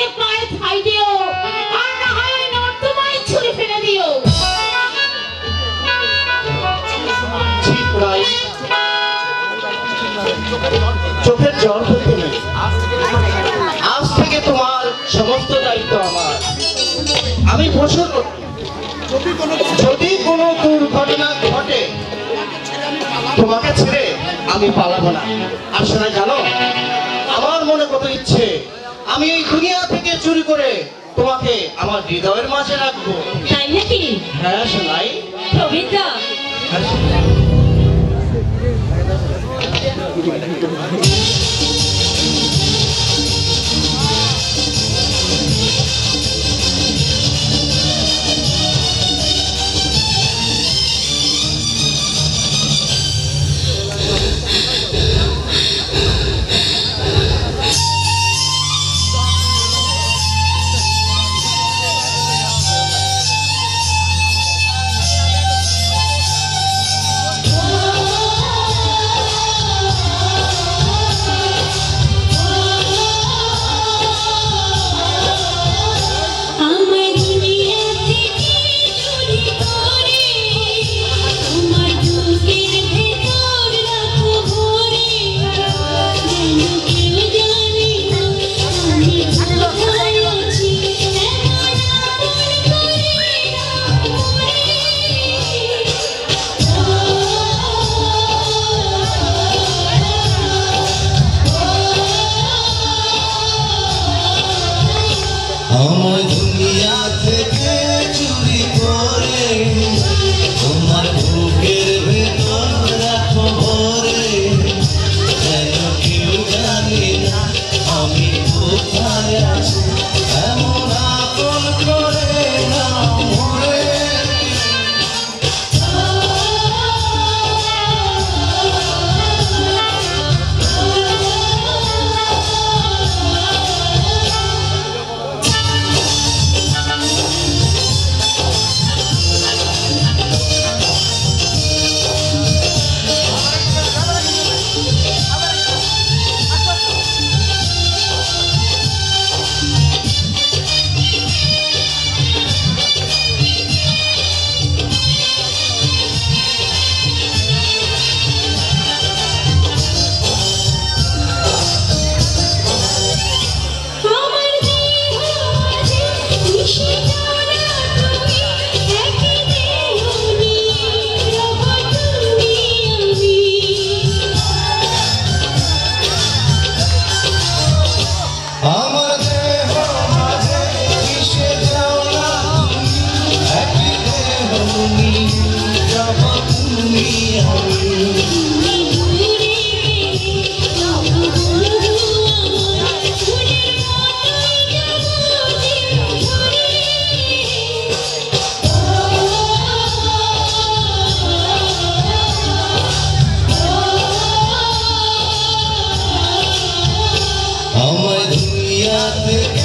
আমাকে পায়ে ঠাই দিও, আর না হয় ওই নর্দমায় ছুঁড়ে ফেলে দিও। ঠিক নাই, চোখের জল ফেলতে নেই। আজ থেকে তোমার সমস্ত দায়িত্ব আমার। আমি বসে যদি কোনো দুর্ঘটনা ঘটে তোমাকে ছেড়ে আমি পালাবো না। আর শোনা জানো, আমার মনে কত ইচ্ছে, আমি এই দুনিয়া থেকে চুরি করে তোমাকে আমার হৃদয়ের মাঝে রাখবো। তাই নাকি? হ্যাঁ শোনাই। প্রবীরদা, আমার দুনিয়া থেকে চুরি করে তোমার বুকের ভেতর রাখো ভরে, যেন কেউ জানে না আমি কোথায় আছি, এমন আপন করে না মরে। আমার দেহ মাঝে মিশে যাও না তুমি, একই দেহ নিয়ে যাব তুমি আমি। আমার দুনিয়া থেকে